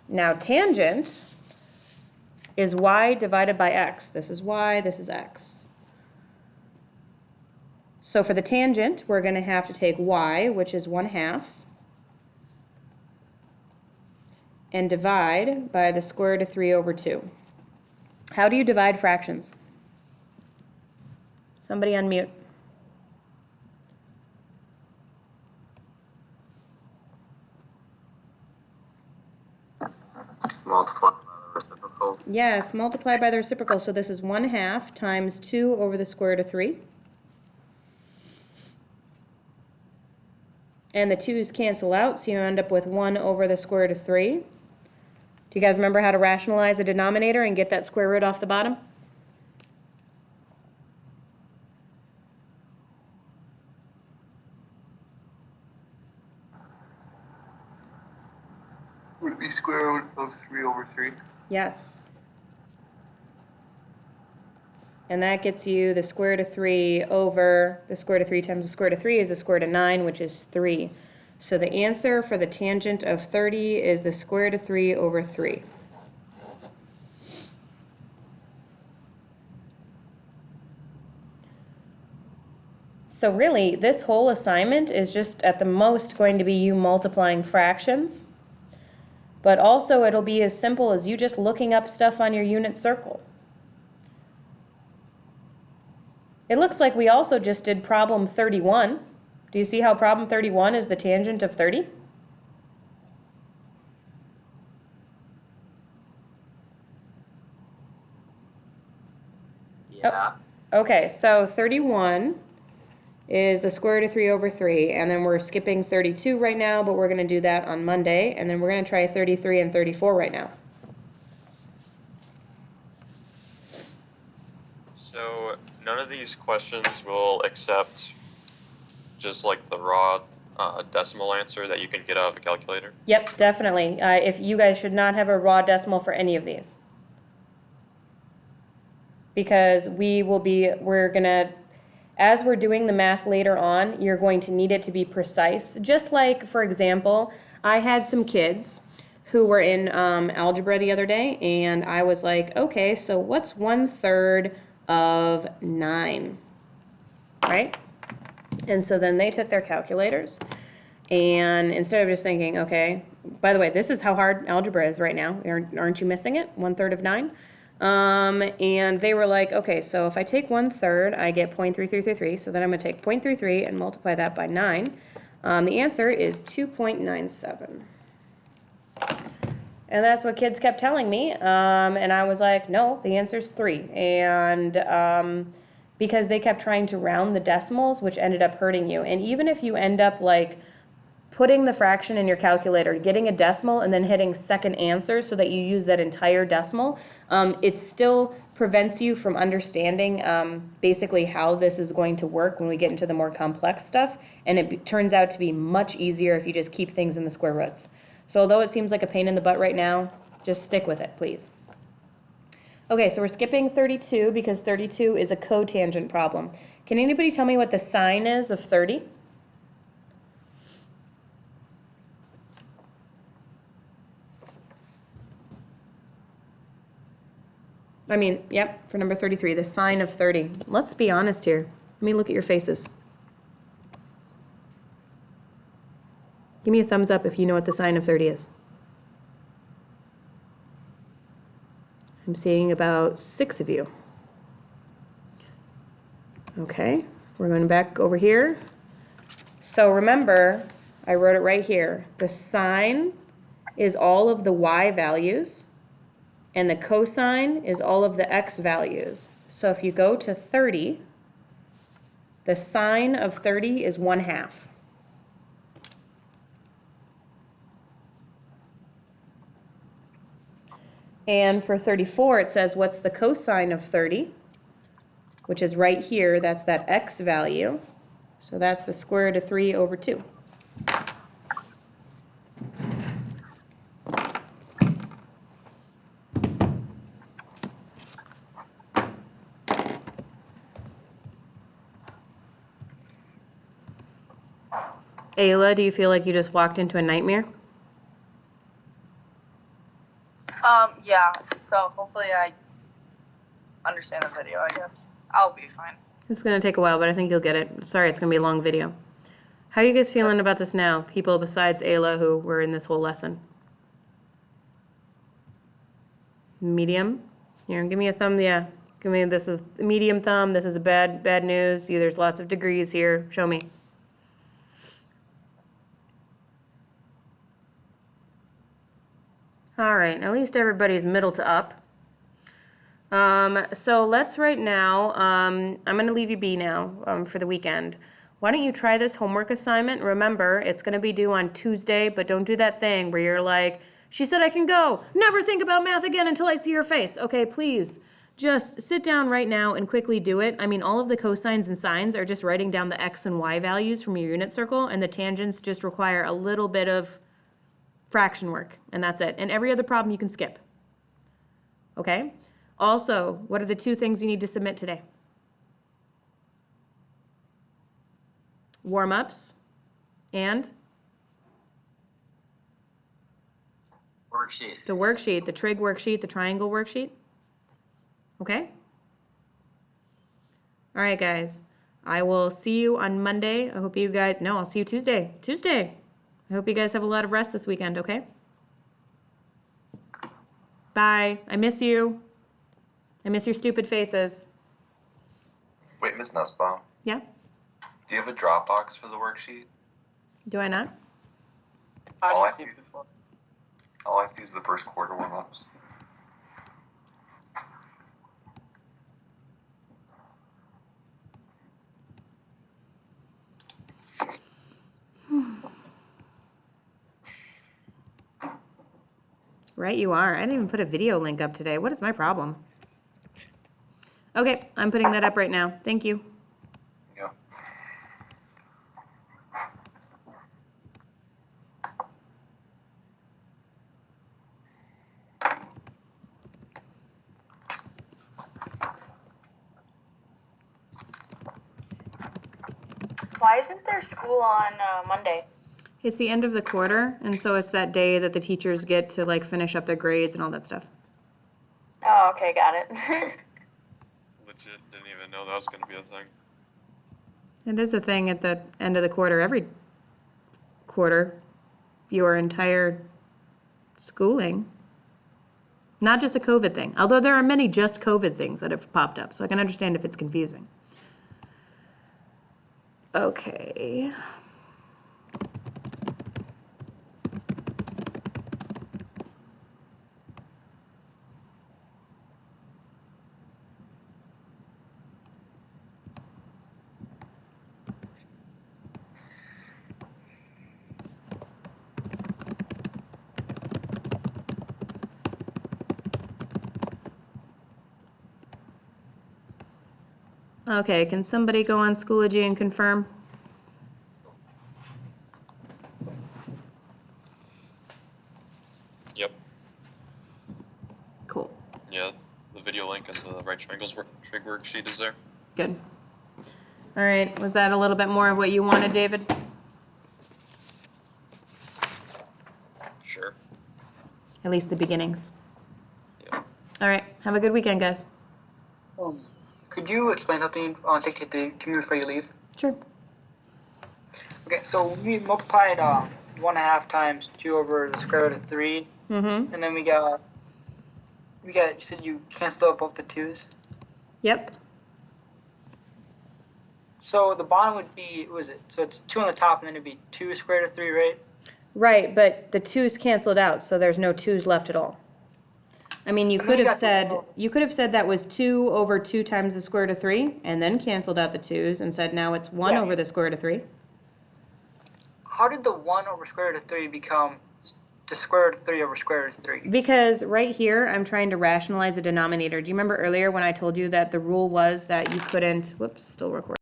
Now tangent is y divided by x. This is y, this is x. So for the tangent, we're going to have to take y, which is 1/2, and divide by the square root of 3/2. How do you divide fractions? Somebody unmute. Multiply by the reciprocal. Yes, multiply by the reciprocal. So this is 1/2 times 2 over the square root of 3. And the 2's cancel out, so you end up with 1 over the square root of 3. Do you guys remember how to rationalize a denominator and get that square root off the bottom? Would it be square root of 3/3? Yes. And that gets you the square root of 3 over the square root of 3 times the square root of 3 is the square root of 9, which is 3. So the answer for the tangent of 30 is the square root of 3/3. So really, this whole assignment is just at the most going to be you multiplying fractions, but also it'll be as simple as you just looking up stuff on your unit circle. It looks like we also just did problem 31. Do you see how problem 31 is the tangent of 30? Yeah. Oh, okay, so 31 is the square root of 3/3, and then we're skipping 32 right now, but we're going to do that on Monday, and then we're going to try 33 and 34 right now. So none of these questions will accept just like the raw decimal answer that you can get out of a calculator? Yep, definitely. If you guys should not have a raw decimal for any of these. Because we're gonna, as we're doing the math later on, you're going to need it to be precise. Just like, for example, I had some kids who were in algebra the other day, and I was like, okay, so what's 1/3 of 9, right? And so then they took their calculators, and instead of just thinking, okay, by the way, this is how hard algebra is right now, aren't you missing it? 1/3 of 9. And they were like, okay, so if I take 1/3, I get 0.3333, so then I'm going to take 0.33 and multiply that by 9. The answer is 2.97. And that's what kids kept telling me, and I was like, no, the answer's 3. And because they kept trying to round the decimals, which ended up hurting you. And even if you end up like putting the fraction in your calculator, getting a decimal, and then hitting second answer so that you use that entire decimal, it still prevents you from understanding basically how this is going to work when we get into the more complex stuff. And it turns out to be much easier if you just keep things in the square roots. So although it seems like a pain in the butt right now, just stick with it, please. Okay, so we're skipping 32 because 32 is a cotangent problem. Can anybody tell me what the sine is of 30? Yep, for number 33, the sine of 30. Let's be honest here. Let me look at your faces. Give me a thumbs up if you know what the sine of 30 is. I'm seeing about 6 of you. Okay, we're going back over here. So remember, I wrote it right here. The sine is all of the y values, and the cosine is all of the x values. So if you go to 30, the sine of 30 is 1/2. And for 34, it says, what's the cosine of 30? Which is right here, that's that x value. So that's the square root of 3/2. Ayla, do you feel like you just walked into a nightmare? Yeah, so hopefully I understand the video, I guess. I'll be fine. It's going to take a while, but I think you'll get it. Sorry, it's going to be a long video. How are you guys feeling about this now? People besides Ayla who were in this whole lesson. Medium? Here, give me a thumb, yeah. Give me, this is medium thumb, this is a bad news. There's lots of degrees here. Show me. All right, at least everybody's middle to up. So let's right now, I'm going to leave you be now for the weekend. Why don't you try this homework assignment? Remember, it's going to be due on Tuesday, but don't do that thing where you're like, she said I can go. Never think about math again until I see her face. Okay, please. Just sit down right now and quickly do it. I mean, all of the cosines and sines are just writing down the x and y values from your unit circle, and the tangents just require a little bit of fraction work, and that's it. And every other problem you can skip. Okay? Also, what are the 2 things you need to submit today? Warm-ups and Worksheet. the worksheet, the trig worksheet, the triangle worksheet. Okay? All right, guys. I will see you on Monday. I hope you guys, no, I'll see you Tuesday. Tuesday. I hope you guys have a lot of rest this weekend, okay? Bye. I miss you. I miss your stupid faces. Wait, Miss Nussbaum, Yeah? do you have a Dropbox for the worksheet? Do I not? All I I've seen see- it before. All I see is the first quarter warm-ups. Right, you are. I didn't even put a video link up today. What is my problem? Okay, I'm putting that up right now. Thank you. Yeah. Why isn't there school on Monday? It's the end of the quarter, and so it's that day that the teachers get to like finish up their grades and all that stuff. Oh, okay, got it. Legit didn't even know that was going to be a thing. It is a thing at the end of the quarter. Every quarter, your entire schooling. Not just a COVID thing, although there are many just COVID things that have popped up, so I can understand if it's confusing. Okay. Okay, can somebody go on Schoology and confirm? Yep. Cool. Yeah, the video link and the right triangles trig worksheet is there. Good. All right, was that a little bit more of what you wanted, David? Sure. At least the beginnings. Yeah. All right, have a good weekend, guys. Could you explain something on 63 to me before you leave? Sure. Okay, so we multiplied 1.5 times 2 over the square root of 3, Mm-hmm. and then we got, you said you canceled out both the 2's. Yep. So the bottom would be, what was it? So it's 2 on the top, and then it'd be 2 square root of 3, right? Right, but the 2's canceled out, so there's no 2's left at all. I mean, you And then could we have got the said, little- you could have said that was 2 over 2 times the square root of 3, and then canceled out the 2's and said now it's 1 Yeah. over the square root of 3. How did the 1 over square root of 3 become the square root of 3 over square root of 3? Because right here, I'm trying to rationalize the denominator. Do you remember earlier when I told you that the rule was that you couldn't, whoops, still recording.